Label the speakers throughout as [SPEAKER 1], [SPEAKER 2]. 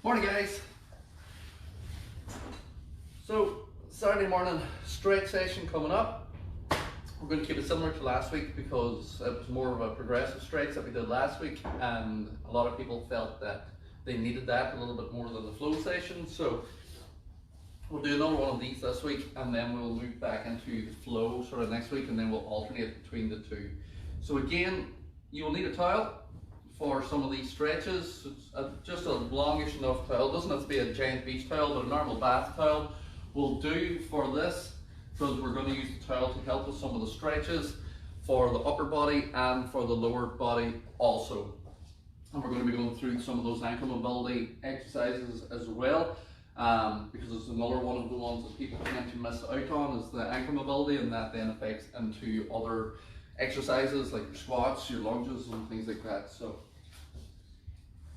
[SPEAKER 1] Morning guys. So Saturday morning stretch session coming up. We're going to keep it similar to last week because it was more of a progressive stretch that we did last week, and a lot of people felt that they needed that a little bit more than the flow session. So we'll do another one of these this week, and then we'll move back into the flow sort of next week, and then we'll alternate between the two. So again, you will need a towel for some of these stretches. It's just a longish enough towel. It doesn't have to be a giant beach towel, but a normal bath towel will do for this, because we're going to use the towel to help with some of the stretches for the upper body and for the lower body also. And we're going to be going through some of those ankle mobility exercises as well, because it's another one of the ones that people tend to miss out on is the ankle mobility, and that then affects into other exercises like your squats, your lunges and things like that. So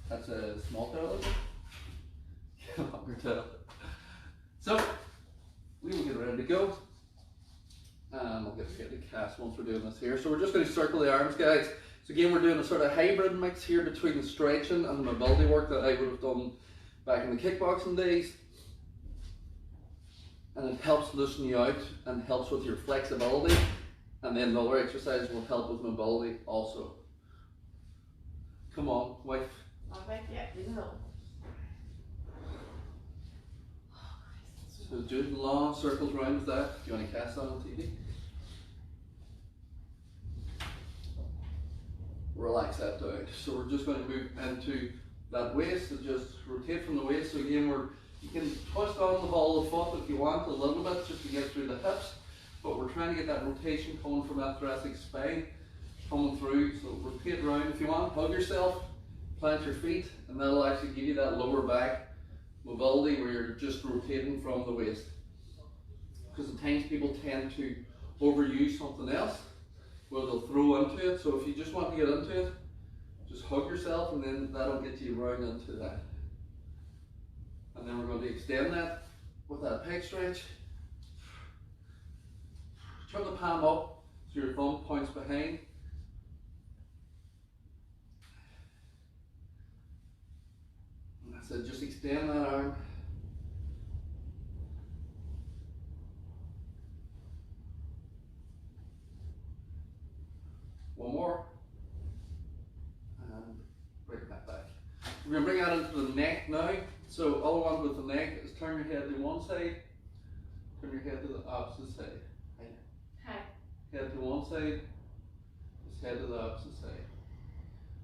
[SPEAKER 1] that's a small towel, is it? Longer towel. So we will get ready to go, and we'll get ready to cast once we're doing this here. So we're just going to circle the arms, guys. So again, we're doing a sort of hybrid mix here between the stretching and the mobility work that I would have done back in the kickboxing days, and it helps loosen you out and helps with your flexibility, and then the other exercises will help with mobility also. Come on, wife.
[SPEAKER 2] Alright, yeah, you know.
[SPEAKER 1] So do long circles around with that. Do you want to cast that on TV? Relax that down. So we're just going to move into that waist and just rotate from the waist. So again, you can twist on the ball of the foot if you want a little bit just to get through the hips, but we're trying to get that rotation coming from that thoracic spine coming through. So rotate around. If you want, hug yourself, plant your feet, and that'll actually give you that lower back mobility where you're just rotating from the waist. Because at times people tend to overuse something else where they'll throw into it. So if you just want to get into it, just hug yourself, and then that'll get you right into that. And then we're going to extend that with that pec stretch. Turn the palm up so your thumb points behind. And that's it, just extend that arm. One more. And bring that back. We're going to bring that into the neck now. So all I want with the neck is turn your head to one side, turn your head to the opposite side.
[SPEAKER 2] Hi.
[SPEAKER 1] Head to one side, just head to the opposite side.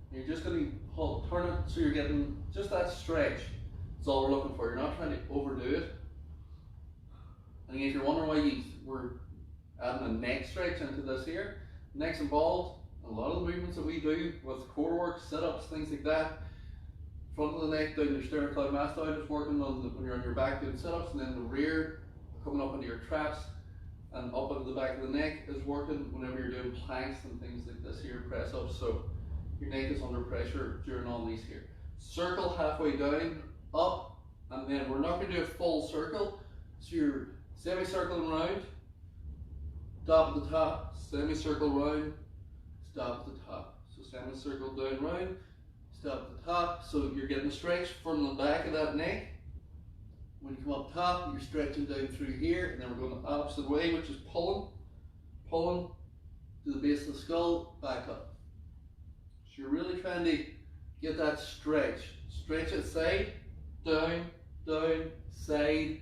[SPEAKER 1] And you're just going to turn it so you're getting just that stretch. That's all we're looking for. You're not trying to overdo it. And if you're wondering why we're adding a neck stretch into this here, neck's involved. A lot of the movements that we do with core work, sit-ups, things like that, front of the neck down your sternocleidomastoid is working on when you're on your back doing sit-ups, and then the rear coming up into your traps and up into the back of the neck is working whenever you're doing planks and things like this here, press ups. So your neck is under pressure during all these here. Circle halfway down, up, and then we're not going to do a full circle. So you're semicircling around, stop at the top, semicircle round, stop at the top. So semicircle down round, stop at the top. So you're getting a stretch from the back of that neck. When you come up top, you're stretching down through here, and then we're going the opposite way, which is pulling to the base of the skull, back up. So you're really trying to get that stretch. Stretch it side, down, side,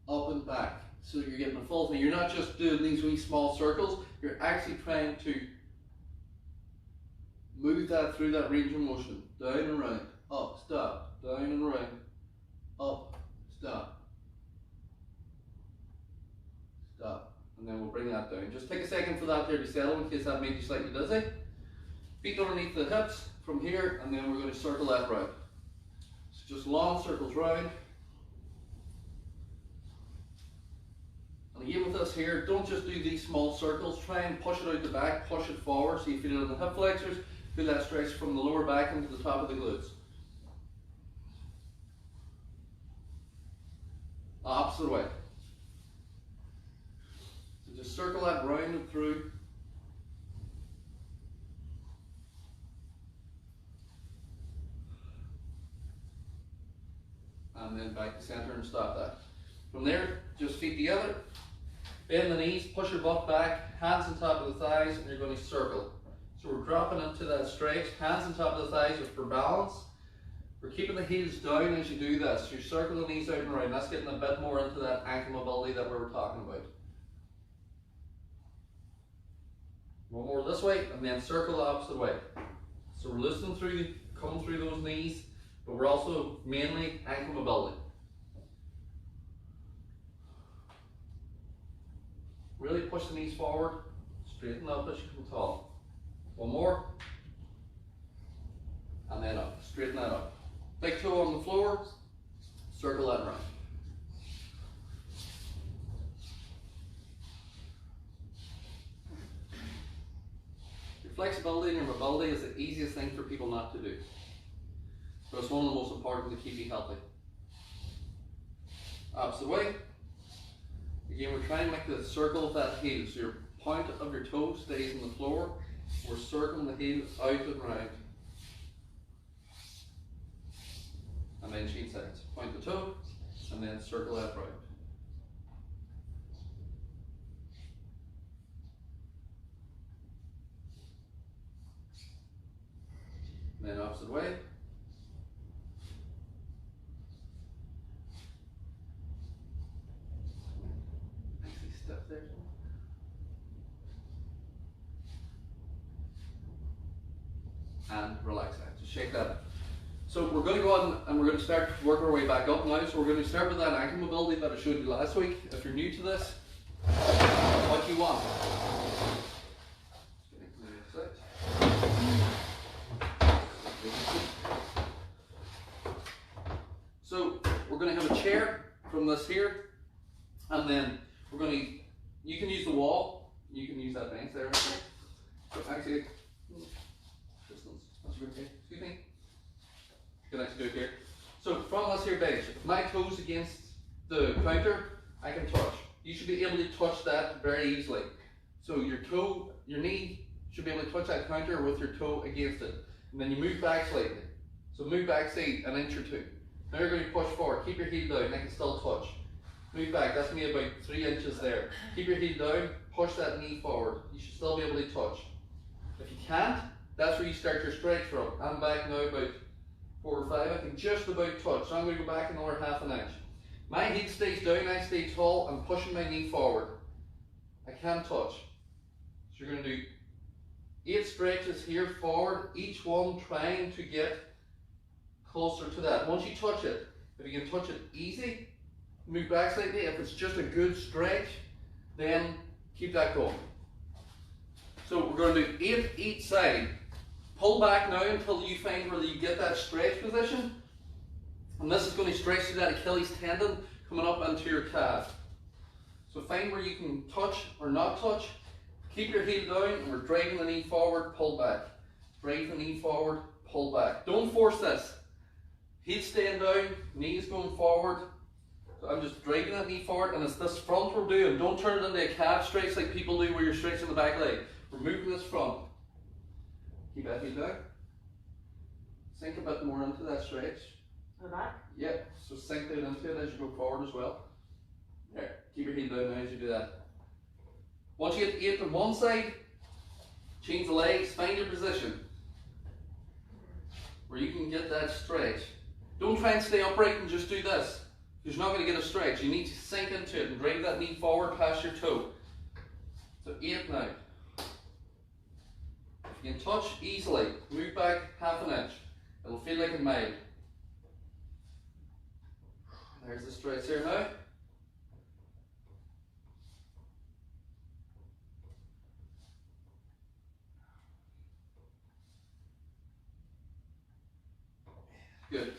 [SPEAKER 1] up and back. So you're getting a full thing. You're not just doing these wee small circles, you're actually trying to move that through that range of motion. Down and round, up, stop, down and round, up, stop, stop, and then we'll bring that down. Just take a second for that there to settle in case that made you slightly dizzy. Feet underneath the hips from here, and then we're going to circle that round. So just long circles round. And again with this here, don't just do these small circles, try and push it out the back, push it forward so you feel it in the hip flexors, feel that stretch from the lower back into the top of the glutes. Opposite way. So just circle that round and through. and then back to center and stop that. From there, just feet together, bend the knees, push your butt back, hands on top of the thighs, and you're going to circle. So we're dropping into that stretch, hands on top of the thighs just for balance. We're keeping the heels down as you do this. You circle the knees out and around. That's getting a bit more into that ankle mobility that we were talking about. One more this way, and then circle the opposite way. So we're loosening through, coming through those knees, but we're also mainly ankle mobility. Really push the knees forward, straighten up as you come tall. One more, and then up, straighten that up. Big toe on the floor, circle that around. Your flexibility and your mobility is the easiest thing for people not to do. But it's one of the most important to keep you healthy. Opposite way. Again, we're trying to make the circle of that heel. So your point of your toe stays on the floor. We're circling the heel out and round. And then change sides. Point the toe, and then circle that round. And then opposite way. Step there. And relax that. Just shake that. So we're going to go on and we're going to start working our way back up now. So we're going to start with that ankle mobility that I showed you last week. If you're new to this, what you want. So we're going to have a chair from this here, and then we're going to, you can use the wall, you can use that bench there. So actually, distance, that's okay. Excuse me. You can actually do it here. So from this here bench, if my toes against the counter, I can touch. You should be able to touch that very easily. So your toe, your knee should be able to touch that counter with your toe against it. And then you move back slightly. So move back, say, an inch or two. Now you're going to push forward. Keep your heel down. I can still touch. Move back. That's me about 3 inches there. Keep your heel down. Push that knee forward. You should still be able to touch. If you can't, that's where you start your stretch from. I'm back now about 4 or 5. I can just about touch. So I'm going to go back another half an inch. My heel stays down. I stay tall. I'm pushing my knee forward. I can't touch. So you're going to do 8 stretches here forward. Each one trying to get closer to that. Once you touch it, if you can touch it easy, move back slightly. If it's just a good stretch, then keep that going. So we're going to do 8 each side. Pull back now until you find where you get that stretch position. And this is going to stretch to that Achilles tendon coming up into your calf. So find where you can touch or not touch. Keep your heel down and we're driving the knee forward, pull back. Drive the knee forward, pull back. Don't force this. Heel staying down, knees going forward. So I'm just driving that knee forward, and it's this front we're doing. Don't turn it into a calf stretch like people do where you're stretching the back leg. We're moving this front. Keep that heel down. Sink a bit more into that stretch.
[SPEAKER 2] The back?
[SPEAKER 1] Yep, so sink down into it as you go forward as well. There, keep your heel down now as you do that. Once you get 8 on one side, change the legs, find your position where you can get that stretch. Don't try and stay upright and just do this. You're not going to get a stretch. You need to sink into it and drive that knee forward past your toe. So 8 now. If you can touch easily, move back half an inch. It'll feel like a mile. There's the stretch here now. Good.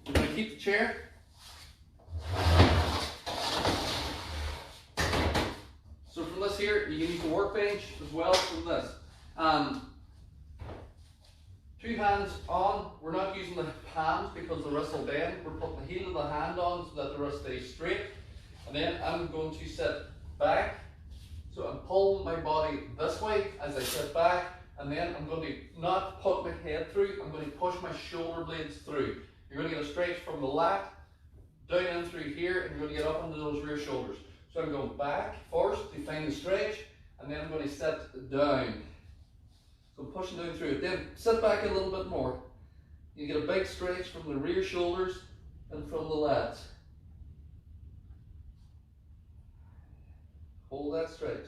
[SPEAKER 1] We're going to keep the chair. So from this here, you can use the workbench as well from this. 2 hands on. We're not using the palms because the wrist will bend. We're putting the heel of the hand on so that the wrist stays straight. And then I'm going to sit back. So I'm pulling my body this way as I sit back, and then I'm going to not put my head through, I'm going to push my shoulder blades through. You're going to get a stretch from the lat, down in through here, and you're going to get up into those rear shoulders. So I'm going back first to find the stretch, and then I'm going to sit down. So I'm pushing down through it. Then sit back a little bit more. You get a big stretch from the rear shoulders and from the lats. Hold that stretch.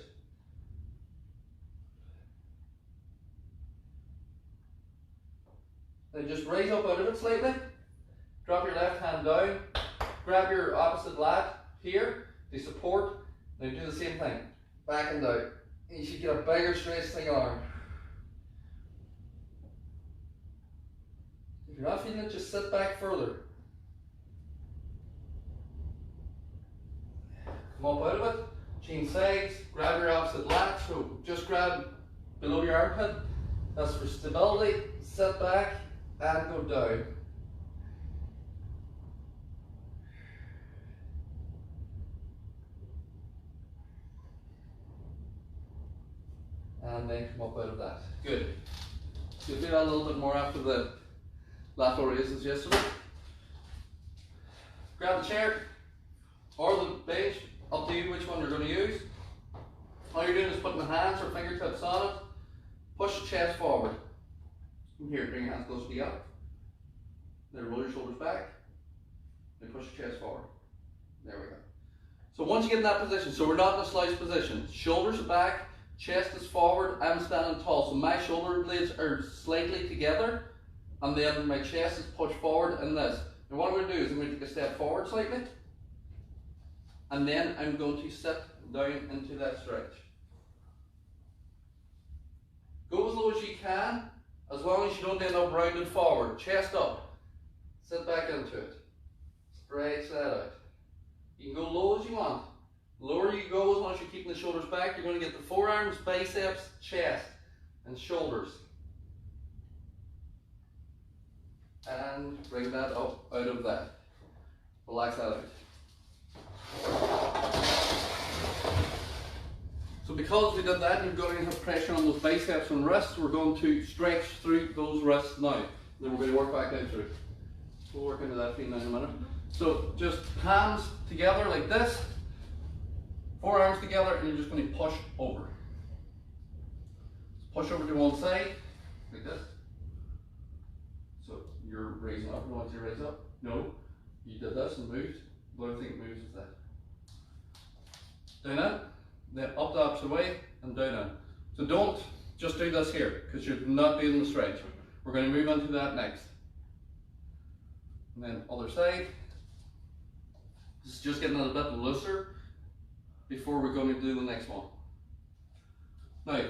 [SPEAKER 1] Then just raise up out of it slightly. Drop your left hand down. Grab your opposite lat here to support. Now do the same thing. Back and down. You should get a bigger stretch single arm. If you're not feeling it, just sit back further. Come up out of it. Change sides. Grab your opposite lat. So just grab below your armpit. That's for stability. Sit back and go down. And then come up out of that. Good. So do that a little bit more after the lateral raises yesterday. Grab the chair or the bench, up to you which one you're going to use. All you're doing is putting the hands or fingertips on it. Push the chest forward. From here, bring your hands close together. Then roll your shoulders back. Then push the chest forward. There we go. So once you get in that position, so we're not in a slouch position. Shoulders are back. Chest is forward, I'm standing tall, so my shoulder blades are slightly together, and then my chest is pushed forward in this. And what I'm going to do is I'm going to take a step forward slightly, and then I'm going to sit down into that stretch. Go as low as you can, as long as you don't end up rounded forward. Chest up, sit back into it, stretch that out. You can go low as you want. The lower you go, as long as you're keeping the shoulders back, you're going to get the forearms, biceps, chest, and shoulders. And bring that up out of that. Relax that out. So because we did that, you're going to have pressure on those biceps and wrists. We're going to stretch through those wrists now. Then we're going to work back out through. We'll work into that for you now in a minute. So just hands together like this. Forearms together, and you're just going to push over. Push over to one side, like this. So you're raising up, you want to raise up? No. You did this and moved. The only thing that moves is that. Down in, then up the opposite way, and down in. So don't just do this here, because you're not doing the stretch. We're going to move into that next. And then other side. This is just getting a bit looser before we're going to do the next one. Now,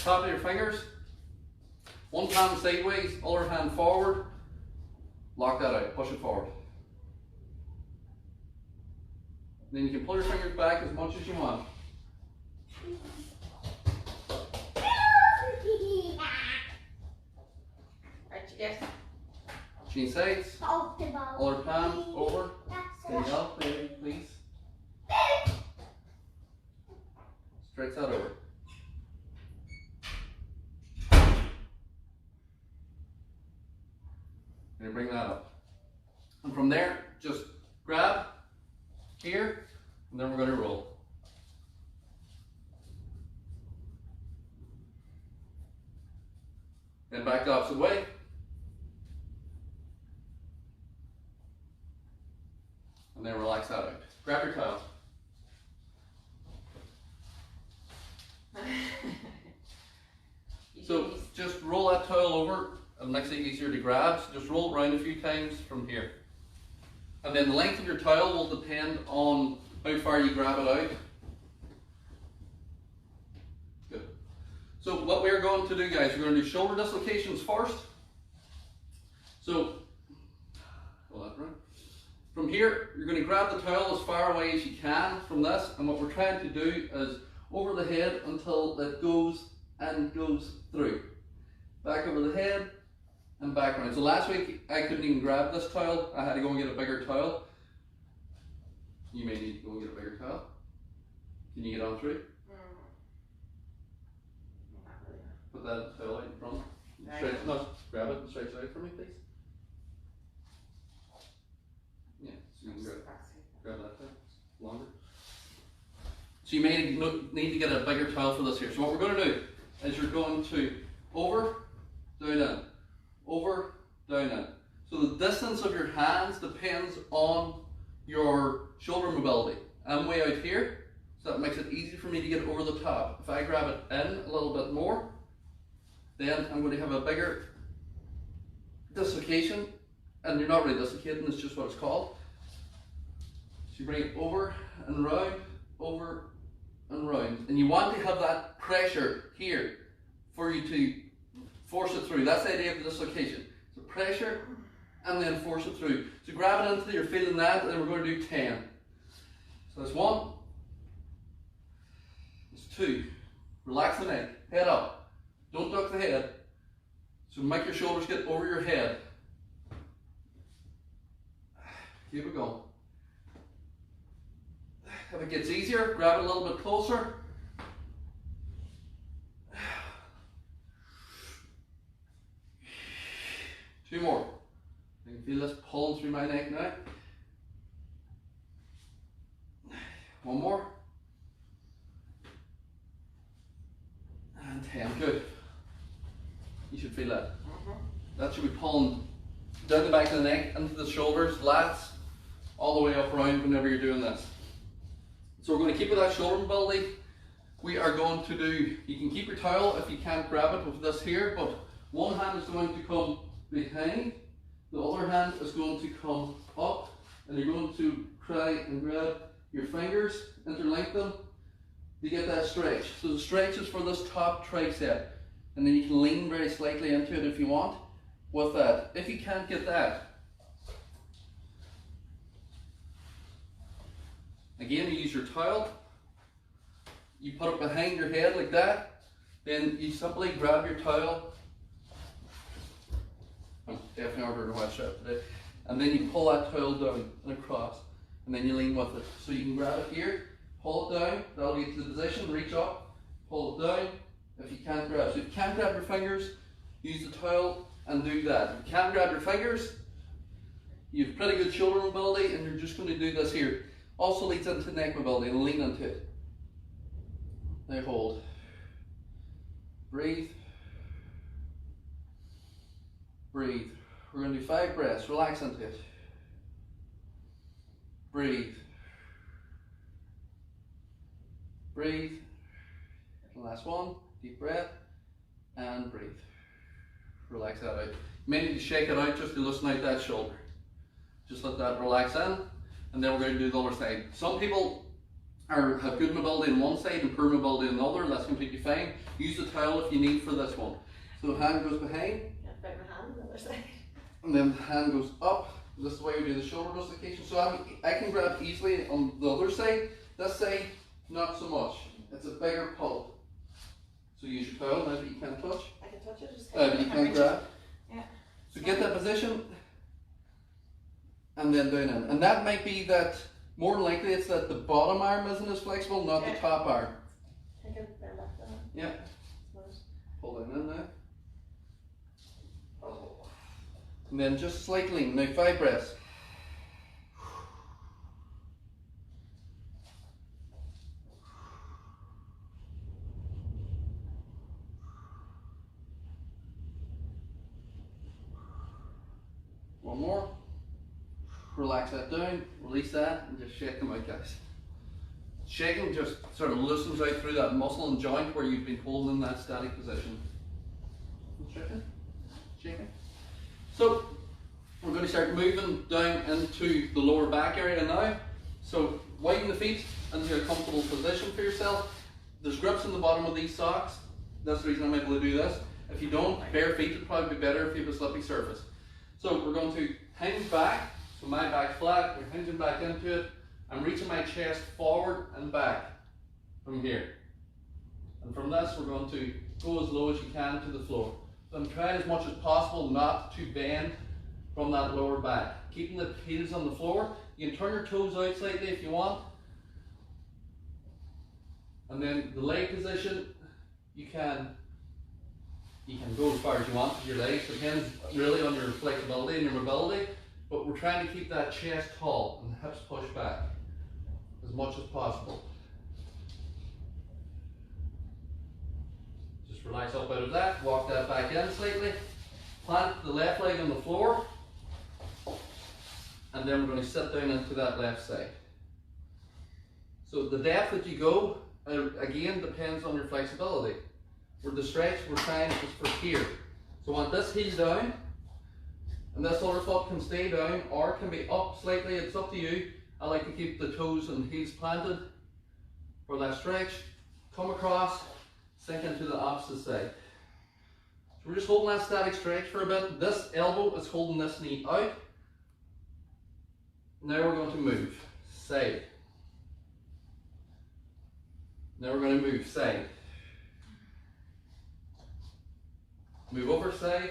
[SPEAKER 1] top of your fingers, one hand sideways, other hand forward, lock that out, push it forward. Then you can pull your fingers back as much as you want.
[SPEAKER 2] Right, you guys.
[SPEAKER 1] Change sides, other palm over, stand up, baby, please. Stretch that over. And bring that up. And from there, just grab here, and then we're going to roll. Then back the opposite way. And then relax that out. Grab your towel. So just roll that towel over. It makes it easier to grab. So just roll it around a few times from here. And then the length of your towel will depend on how far you grab it out. Good. So what we're going to do, guys, we're going to do shoulder dislocations first. So, hold that right. From here, you're going to grab the towel as far away as you can from this, and what we're trying to do is over the head until it goes and goes through. Back over the head and back around. So last week I couldn't even grab this towel. I had to go and get a bigger towel. You may need to go and get a bigger towel. Can you get on through? put that towel out in front.
[SPEAKER 2] Right.
[SPEAKER 1] Stretch, no, grab it and stretch it out for me, please. Yeah, so you can grab that there. It's longer. So you may need to get a bigger towel for this here. So what we're going to do is you're going to over, down, in, over, down, in. So the distance of your hands depends on your shoulder mobility. I'm way out here, so that makes it easy for me to get over the top. If I grab it in a little bit more, then I'm going to have a bigger dislocation, and you're not really dislocating, it's just what it's called. So you bring it over and round, over and round, and you want to have that pressure here for you to force it through. That's the idea of the dislocation. So pressure and then force it through. So grab it until you're feeling that, and then we're going to do 10. So that's 1, that's 2. Relax the neck, head up. Don't duck the head. So make your shoulders get over your head. Keep it going. If it gets easier, grab it a little bit closer. 2 more. I can feel this pulling through my neck now. 1 more. And 10. Good. You should feel that. That should be pulling down the back of the neck, into the shoulders, lats, all the way up around whenever you're doing this. So we're going to keep with that shoulder mobility. We are going to do, you can keep your towel if you can't grab it with this here, but one hand is going to come behind, the other hand is going to come up, and you're going to try and grab your fingers, interlink them to get that stretch. So the stretch is for this top tricep, and then you can lean very slightly into it if you want with that. If you can't get that, again, you use your towel, you put it behind your head like that, then you simply grab your towel. I'm definitely ordering a wet strap today. And then you pull that towel down and across, and then you lean with it. So you can grab it here, pull it down, that'll get to the position, reach up, pull it down if you can't grab. So if you can't grab your fingers, use the towel and do that. If you can't grab your fingers, you have pretty good shoulder mobility, and you're just going to do this here. Also leads into neck mobility, and lean into it. Now hold. Breathe. Breathe. We're going to do 5 breaths. Relax into it. Breathe. Breathe. And last one. Deep breath. And breathe. Relax that out. You may need to shake it out just to loosen out that shoulder. Just let that relax in. And then we're going to do the other side. Some people have good mobility on one side and poor mobility on the other. That's completely fine. Use the towel if you need for this one. So the hand goes behind.
[SPEAKER 2] Bring my hand on the other side.
[SPEAKER 1] And then the hand goes up. This is the way we do the shoulder dislocation. So I can grab easily on the other side. This side, not so much. It's a bigger pull. So use your towel now that you can't touch.
[SPEAKER 2] I can touch it, just
[SPEAKER 1] But you can't grab.
[SPEAKER 2] Yeah.
[SPEAKER 1] So get that position. And then down in. And that might be that, more than likely it's that the bottom arm isn't as flexible, not the top arm.
[SPEAKER 2] I can bend back the hand.
[SPEAKER 1] Yeah. Pull down in now. And then just slightly, now 5 breaths. One more. Relax that down, release that, and just shake them out, guys. Shaking just sort of loosens out through that muscle and joint where you've been holding in that static position. Shaking, shaking. So we're going to start moving down into the lower back area now. So widen the feet into a comfortable position for yourself. There's grips in the bottom of these socks. That's the reason I'm able to do this. If you don't, bare feet would probably be better if you have a slippy surface. So we're going to hinge back. So my back flat, we're hinging back into it. I'm reaching my chest forward and back from here. And from this, we're going to go as low as you can to the floor. So I'm trying as much as possible not to bend from that lower back. Keeping the heels on the floor. You can turn your toes out slightly if you want. And then the leg position, you can You can go as far as you want with your legs, depends really on your flexibility and your mobility, but we're trying to keep that chest tall and the hips pushed back as much as possible. Just relax up out of that, walk that back in slightly, plant the left leg on the floor, and then we're going to sit down into that left side. So the depth that you go, again, depends on your flexibility. With the stretch, we're trying is for here. So I want this heel down, and this other foot can stay down or can be up slightly, it's up to you. I like to keep the toes and heels planted for that stretch. Come across, sink into the opposite side. So we're just holding that static stretch for a bit. This elbow is holding this knee out. Now we're going to move, side. Now we're going to move, side. Move over, side.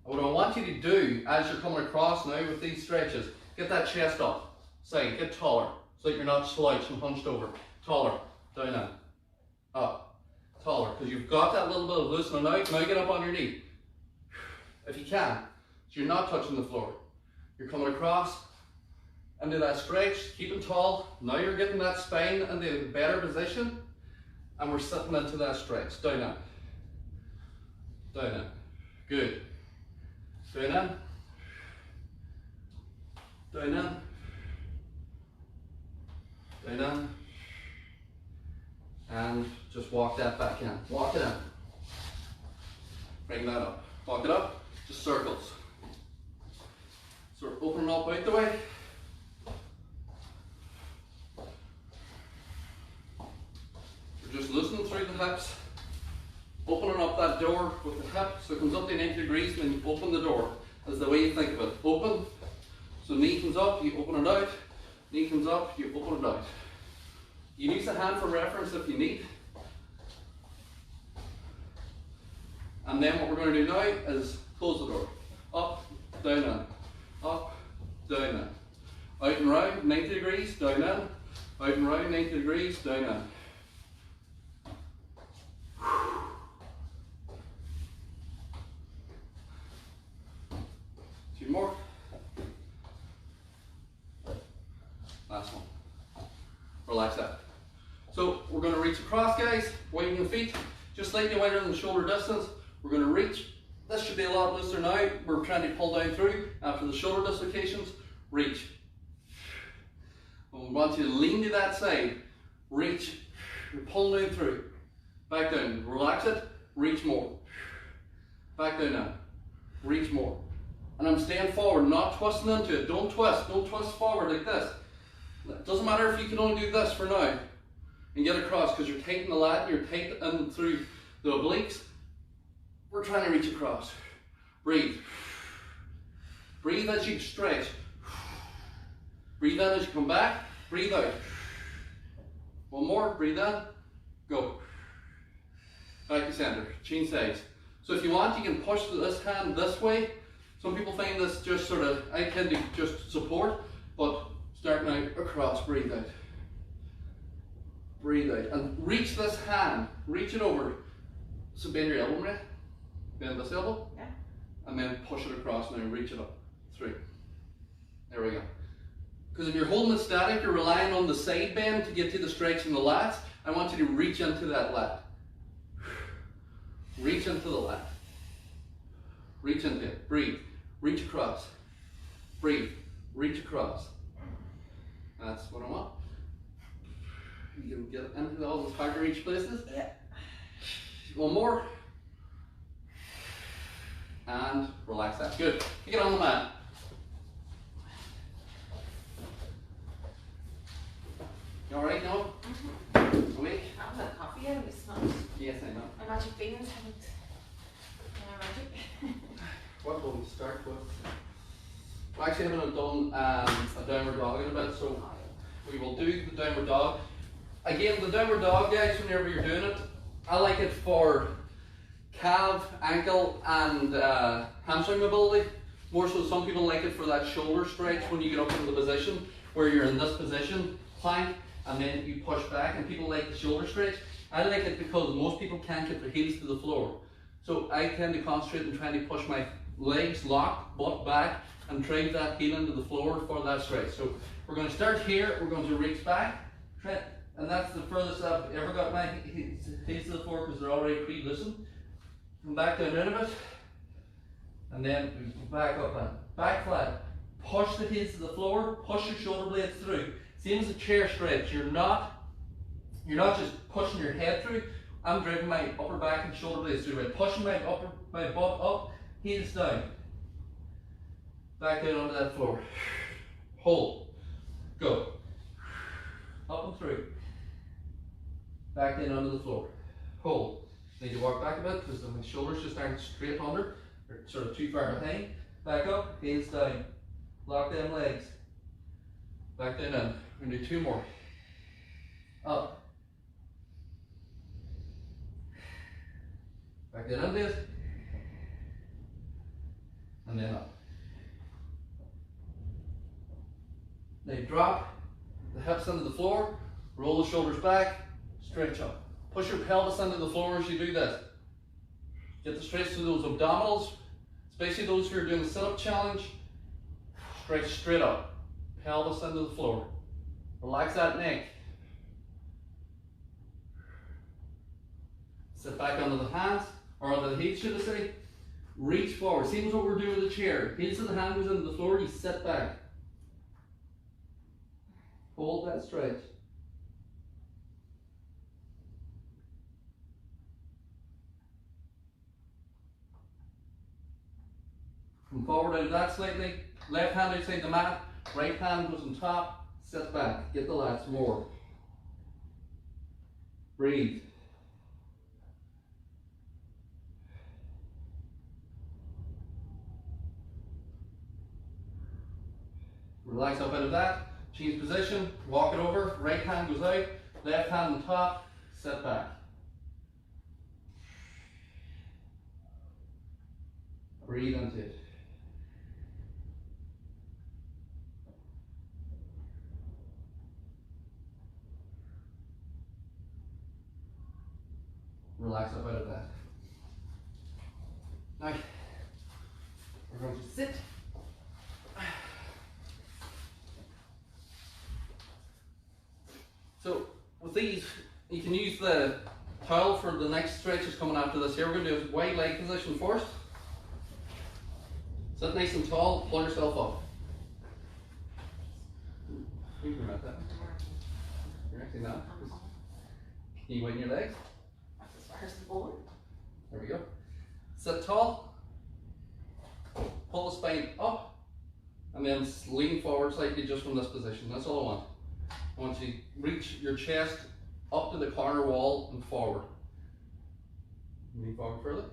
[SPEAKER 1] What I want you to do as you're coming across now with these stretches, get that chest up, side, get taller, so that you're not slouched and hunched over. Taller, down and up, taller, because you've got that little bit of loosening out. Now get up on your knee, if you can, so you're not touching the floor. You're coming across into that stretch, keeping tall. Now you're getting that spine into a better position, and we're sitting into that stretch, down and down in. Good. Down in. Down in. Down in. And just walk that back in. Walk it in. Bring that up. Walk it up. Just circles. Sort of opening up out the way. We're just loosening through the hips. Opening up that door with the hip so it comes up to 90 degrees when you open the door. That's the way you think of it. Open, so knee comes up, you open it out. Knee comes up, you open it out. You use a hand for reference if you need. And then what we're going to do now is close the door. Up, down, in. Up, down, in. Out and round, 90 degrees, down, in. Out and round, 90 degrees, down, in. Two more. Last one. Relax that. So we're going to reach across, guys, widen the feet, just slightly wider than the shoulder distance. We're going to reach. This should be a lot looser now. We're trying to pull down through after the shoulder dislocations. Reach. And we want you to lean to that side. Reach. You're pulling down through. Back down. Relax it. Reach more. Back down now. Reach more. And I'm staying forward, not twisting into it. Don't twist. Don't twist forward like this. It doesn't matter if you can only do this for now and get across, because you're tight in the lat, you're tight in through the obliques. We're trying to reach across. Breathe. Breathe as you stretch. Breathe in as you come back. Breathe out. One more. Breathe in. Go. Back to center. Change sides. So if you want, you can push this hand this way. Some people find this just sort of, I tend to just support, but starting out across, breathe out. Breathe out. And reach this hand, reach it over. So bend your elbow, right? Bend this elbow.
[SPEAKER 2] Yeah.
[SPEAKER 1] And then push it across now, reach it up. 3. There we go. Because if you're holding it static, you're relying on the side bend to get to the stretch in the lats. I want you to reach into that lat. Reach into the lat. Reach into it. Breathe. Reach across. Breathe. Reach across. That's what I want. You can get into all those hard to reach places.
[SPEAKER 2] Yeah.
[SPEAKER 1] One more. And relax that. Good. You get on the mat. You alright, Noah?
[SPEAKER 2] Mm-hmm.
[SPEAKER 1] Awake?
[SPEAKER 2] I haven't had coffee yet, it's not.
[SPEAKER 1] Yes, I know.
[SPEAKER 2] My magic beans haven't. Magic.
[SPEAKER 1] What will we start with? We actually haven't done a downward dog in a bit, so we will do the downward dog. Again, the downward dog, guys, whenever you're doing it, I like it for calf, ankle, and hamstring mobility. More so, some people like it for that shoulder stretch when you get up into the position where you're in this position, plank, and then you push back, and people like the shoulder stretch. I like it because most people can't get their heels to the floor. So I tend to concentrate on trying to push my legs locked, butt back, and drive that heel into the floor for that stretch. So we're going to start here, we're going to reach back, and that's the furthest I've ever got my heels to the floor because they're already pre-loosened. Come back down out of it, and then back up and back flat. Push the heels to the floor, push your shoulder blades through. Same as a chair stretch, you're not just pushing your head through. I'm driving my upper back and shoulder blades through by pushing my butt up, heels down. Back down onto that floor. Hold. Go. Up and through. Back down onto the floor. Hold. Need to walk back a bit because my shoulders just aren't straight under. They're sort of too far behind. Back up, heels down. Lock down legs. Back down in. We're going to do 2 more. Up. Back down into it. And then up. Now you drop the hips into the floor, roll the shoulders back, stretch up. Push your pelvis into the floor as you do this. Get the stretch to those abdominals, especially those who are doing the sit-up challenge. Stretch straight up, pelvis into the floor. Relax that neck. Sit back onto the hands, or onto the heels, should I say. Reach forward. Same as what we're doing with the chair. Heels of the hand goes into the floor, you sit back. Hold that stretch. Come forward out of that slightly. Left hand outside the mat. Right hand goes on top. Sit back. Get the lats more. Breathe. Relax up out of that. Change position, walk it over, right hand goes out, left hand on top, sit back. Breathe into it. Relax up out of that. Now, we're going to sit. So with these, you can use the towel for the next stretches coming after this here. We're going to do a wide leg position first. Sit nice and tall, pull yourself up. You can remember that. You're actually not. Can you widen your legs?
[SPEAKER 2] That's as far as the board.
[SPEAKER 1] There we go. Sit tall. Pull the spine up. And then lean forward slightly just from this position. That's all I want. I want you to reach your chest up to the corner wall and forward. Lean forward further.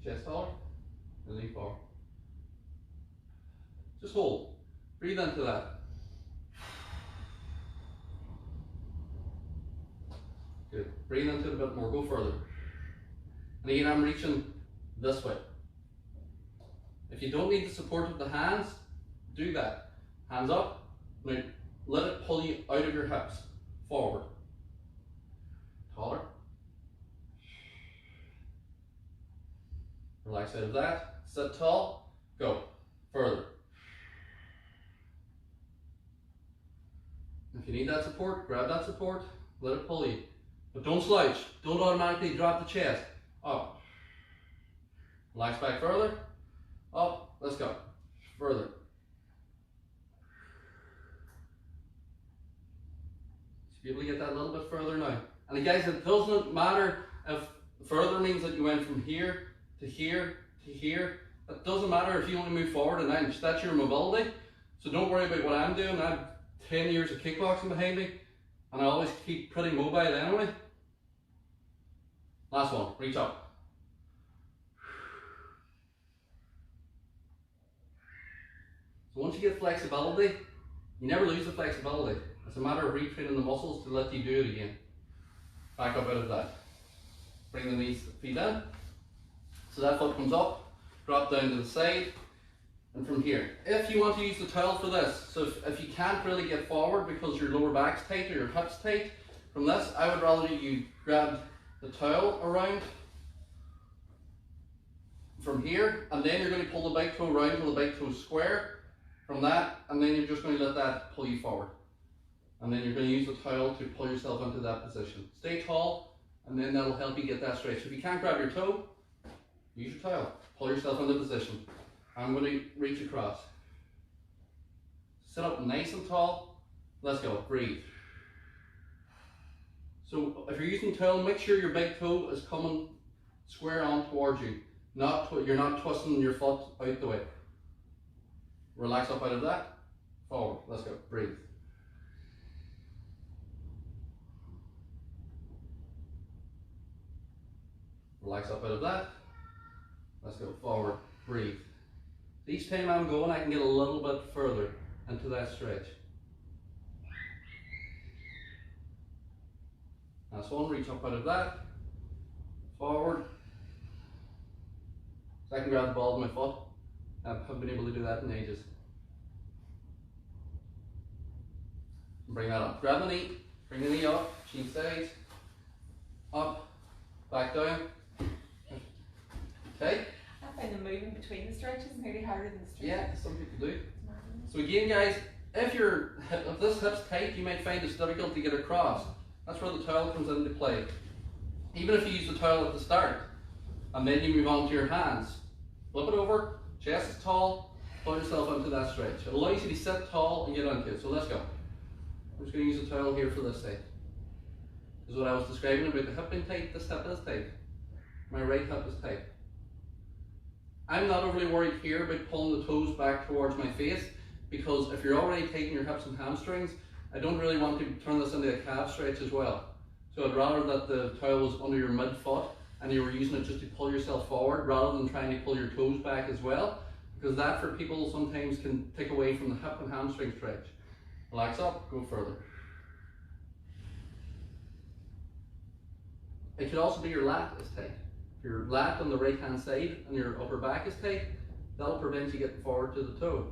[SPEAKER 1] Chest taller. And lean forward. Just hold. Breathe into that. Good. Breathe into it a bit more. Go further. And again, I'm reaching this way. If you don't need the support of the hands, do that. Hands up. Now, let it pull you out of your hips. Forward. Taller. Relax out of that. Sit tall. Go. Further. If you need that support, grab that support. Let it pull you. But don't slouch. Don't automatically drop the chest. Up. Relax back further. Up. Let's go. Further. Be able to get that a little bit further now. And guys, it doesn't matter if further means that you went from here to here to here. It doesn't matter if you only move forward an inch. That's your mobility. So don't worry about what I'm doing. I have 10 years of kickboxing behind me, and I always keep pretty mobile anyway. Last one. Reach up. So once you get flexibility, you never lose the flexibility. It's a matter of retraining the muscles to let you do it again. Back up out of that. Bring the knees, feet in. So that foot comes up, drop down to the side, and from here. If you want to use the towel for this, so if you can't really get forward because your lower back's tight or your hips tight, from this, I would rather you grab the towel around from here, and then you're going to pull the big toe round till the big toe is square from that, and then you're just going to let that pull you forward. And then you're going to use the towel to pull yourself into that position. Stay tall, and then that'll help you get that straight. So if you can't grab your toe, use your towel. Pull yourself into position. I'm going to reach across. Sit up nice and tall. Let's go. Breathe. So if you're using towel, make sure your big toe is coming square on towards you. You're not twisting your foot out the way. Relax up out of that. Forward. Let's go. Breathe. Relax up out of that. Let's go. Forward. Breathe. Each time I'm going, I can get a little bit further into that stretch. Last one. Reach up out of that. Forward. So I can grab the ball with my foot. I haven't been able to do that in ages. Bring that up. Grab the knee. Bring the knee up. Chin stays. Up. Back down. Okay.
[SPEAKER 2] I find the moving between the stretches nearly harder than the stretches.
[SPEAKER 1] Yeah, some people do. So again, guys, if this hip's tight, you might find it's difficult to get across. That's where the towel comes into play. Even if you use the towel at the start, and then you move on to your hands, flip it over, chest is tall, pull yourself into that stretch. It allows you to sit tall and get into it. So let's go. I'm just going to use the towel here for this side. This is what I was describing about the hip being tight. This hip is tight. My right hip is tight. I'm not overly worried here about pulling the toes back towards my face, because if you're already tightening your hips and hamstrings, I don't really want to turn this into a calf stretch as well. So I'd rather that the towel was under your mid-foot and you were using it just to pull yourself forward rather than trying to pull your toes back as well, because that for people sometimes can take away from the hip and hamstring stretch. Relax up, go further. It could also be your lat is tight. If your lat on the right hand side and your upper back is tight, that'll prevent you getting forward to the toe.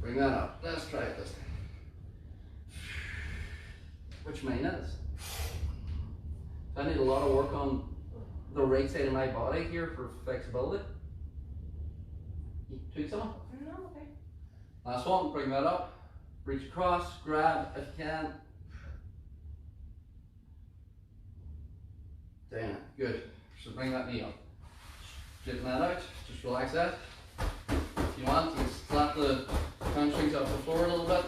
[SPEAKER 1] Bring that up. Let's try it this time. Which mine is. So I need a lot of work on the right side of my body here for flexibility. You tweak some?
[SPEAKER 2] No, okay.
[SPEAKER 1] Last one, bring that up. Reach across, grab if you can. Down, good. So bring that knee up. Straighten that out, just relax that. If you want, you can slap the hamstrings off the floor a little bit.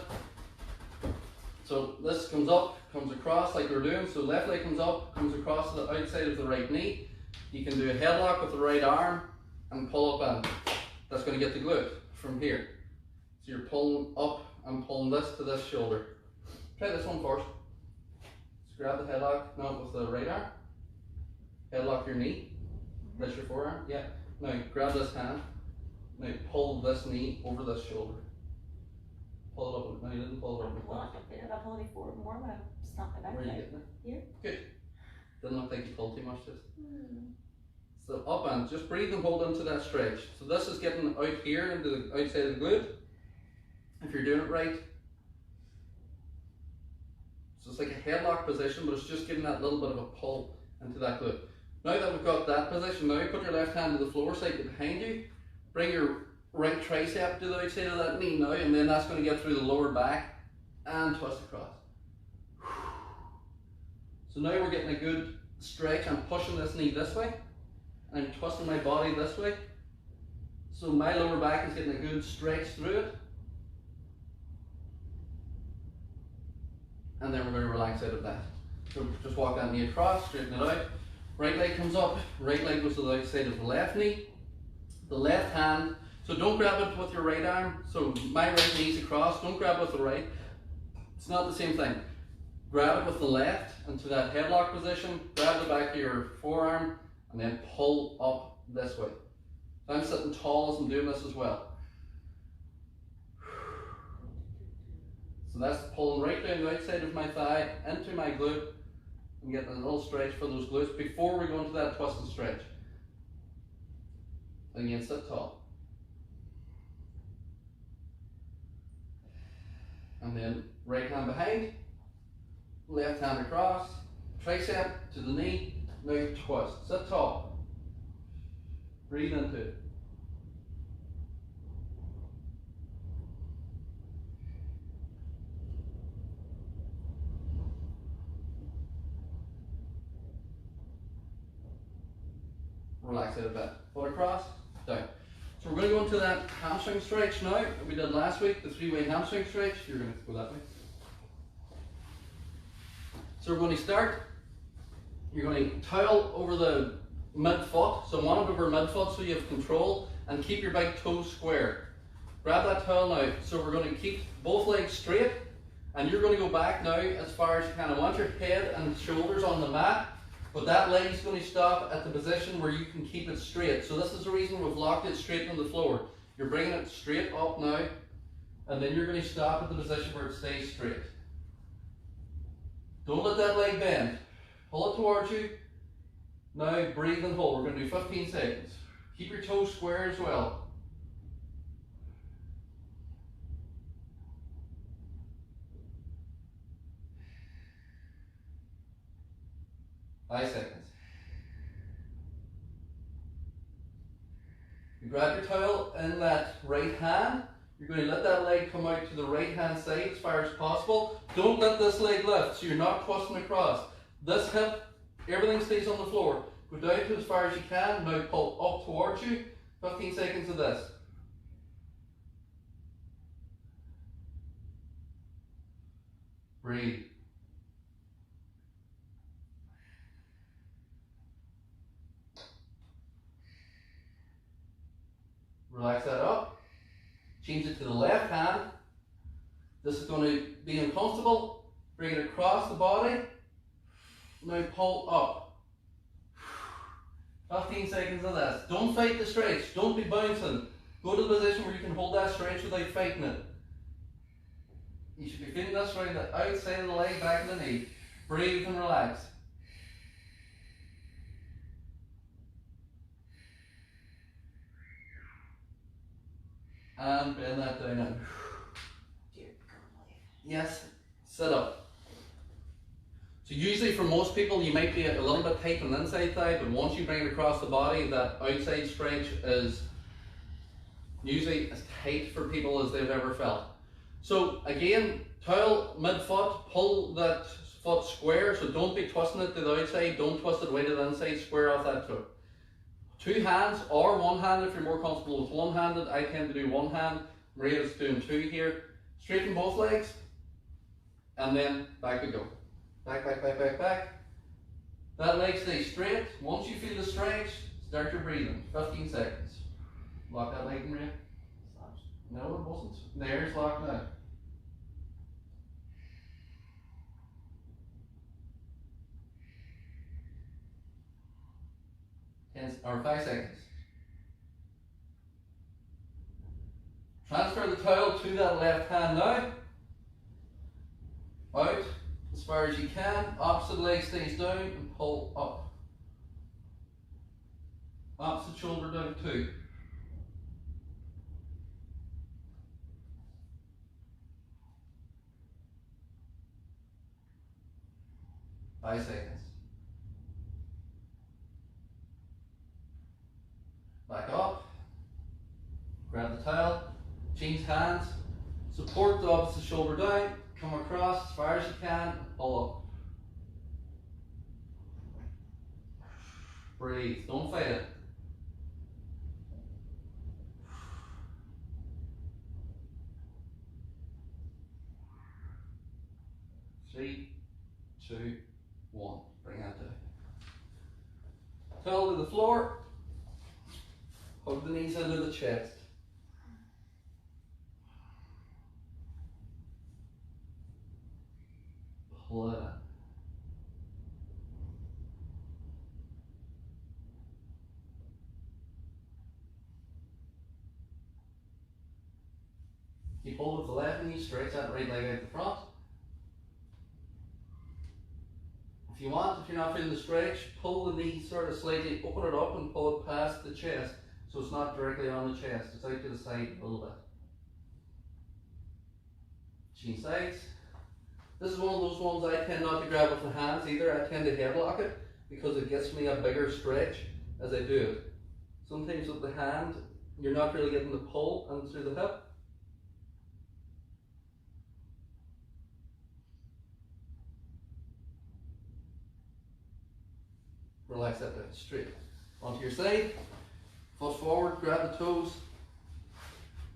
[SPEAKER 1] So this comes up, comes across like we're doing. So left leg comes up, comes across the outside of the right knee. You can do a headlock with the right arm and pull up, and that's going to get the glute from here. So you're pulling up and pulling this to this shoulder. Try this one first. Just grab the headlock, no, with the right arm. Headlock your knee. That's your forearm. Yeah. Now grab this hand. Now pull this knee over this shoulder. Pull it up. No, you didn't pull it up.
[SPEAKER 2] Pull it up a bit. I'll pull it forward more when I snap it out.
[SPEAKER 1] Where are you getting it?
[SPEAKER 2] Here.
[SPEAKER 1] Good. Didn't look like you pulled too much just. So up and just breathe and hold into that stretch. So this is getting out here into the outside of the glute. If you're doing it right. So it's like a headlock position, but it's just giving that little bit of a pull into that glute. Now that we've got that position, now you put your left hand to the floor slightly behind you. Bring your right tricep to the outside of that knee now, and then that's going to get through the lower back and twist across. So now we're getting a good stretch. I'm pushing this knee this way, and I'm twisting my body this way. So my lower back is getting a good stretch through it. And then we're going to relax out of that. So just walk that knee across, straighten it out. Right leg comes up, right leg goes to the outside of the left knee. The left hand, so don't grab it with your right arm. So my right knee's across, don't grab it with the right. It's not the same thing. Grab it with the left into that headlock position, grab the back of your forearm, and then pull up this way. So I'm sitting tall as I'm doing this as well. So that's pulling right down the outside of my thigh into my glute and getting a little stretch for those glutes before we go into that twist and stretch. Again, sit tall. And then right hand behind, left hand across, tricep to the knee, now twist. Sit tall. Breathe into it. Relax it a bit. Foot across, down. So we're going to go into that hamstring stretch now that we did last week, the 3-way hamstring stretch. You're going to go that way. So we're going to start. You're going to towel over the mid-foot, so want it over mid-foot so you have control, and keep your big toes square. Grab that towel now. So we're going to keep both legs straight, and you're going to go back now as far as you can. I want your head and shoulders on the mat, but that leg is going to stop at the position where you can keep it straight. So this is the reason we've locked it straight on the floor. You're bringing it straight up now, and then you're going to stop at the position where it stays straight. Don't let that leg bend. Pull it towards you. Now breathe and hold. We're going to do 15 seconds. Keep your toes square as well. Five seconds. You grab your towel in that right hand. You're going to let that leg come out to the right hand side as far as possible. Don't let this leg lift, so you're not twisting across. This hip, everything stays on the floor. Go down to as far as you can. Now pull up towards you. 15 seconds of this. Breathe. Relax that up. Change it to the left hand. This is going to be uncomfortable. Bring it across the body. Now pull up. 15 seconds of this. Don't fight the stretch. Don't be bouncing. Go to the position where you can hold that stretch without fighting it. You should be feeling this around the outside of the leg, back of the knee. Breathe and relax. And bend that down now. Yes, sit up. So usually for most people you might be a little bit tight on the inside thigh, but once you bring it across the body, that outside stretch is usually as tight for people as they've ever felt. So again, towel mid-foot, pull that foot square, so don't be twisting it to the outside, don't twist it way to the inside, square off that toe. Two hands or one hand if you're more comfortable with one-handed. I tend to do one hand. Maria's doing two here. Straighten both legs, and then back we go. Back, back, back, back, back. That leg stays straight. Once you feel the stretch, start your breathing. 15 seconds. Lock that leg, Maria. No, it wasn't. There's locked now. 5 seconds. Transfer the towel to that left hand now. Out as far as you can. Opposite leg stays down and pull up. Opposite shoulder down too. Five seconds. Back up. Grab the towel. Change hands. Support the opposite shoulder down. Come across as far as you can. Pull up. Breathe. Don't fight it. Three, two, one. Bring that down. Towel to the floor. Hug the knees into the chest. Pull it in. Keep hold of the left knee, stretch that right leg out the front. If you want, if you're not feeling the stretch, pull the knee sort of slightly, open it up and pull it past the chest so it's not directly on the chest, it's out to the side a little bit. Change sides. This is one of those ones I tend not to grab with the hands either. I tend to headlock it because it gets me a bigger stretch as I do it. Sometimes with the hand, you're not really getting the pull and through the hip. Relax that down, straight. Onto your side, foot forward, grab the toes,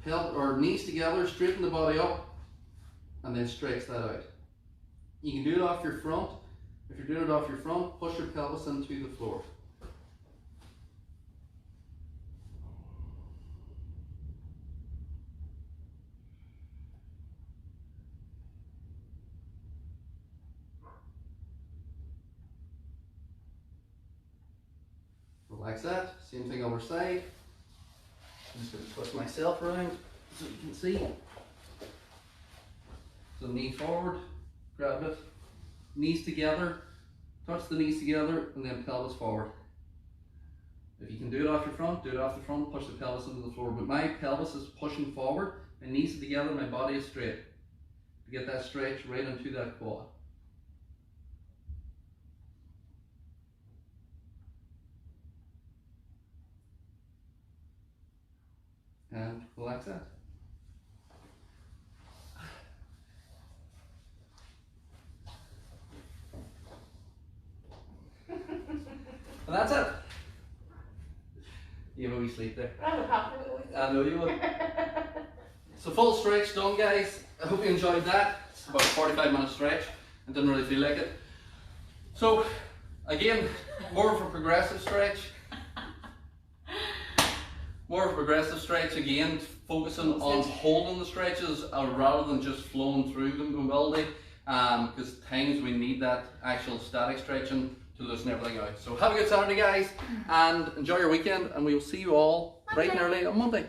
[SPEAKER 1] or knees together, straighten the body up, and then stretch that out. You can do it off your front. If you're doing it off your front, push your pelvis into the floor. Relax that. Same thing other side. I'm just going to twist myself around so you can see. So knee forward, grab it, knees together, touch the knees together, and then pelvis forward. If you can do it off your front, do it off the front, push the pelvis into the floor. But my pelvis is pushing forward, my knees are together, my body is straight. To get that stretch right into that quad. And relax that. And that's it. You have a wee sleep there.
[SPEAKER 2] I would have to.
[SPEAKER 1] I know you would. So full stretch done, guys. I hope you enjoyed that. It's about a 45-minute stretch. I didn't really feel like it. So again, more of a progressive stretch. More of a progressive stretch again, focusing on holding the stretches rather than just flowing through them mobility, because times we need that actual static stretching to loosen everything out. So have a good Saturday, guys, and enjoy your weekend, and we will see you all bright and early on Monday.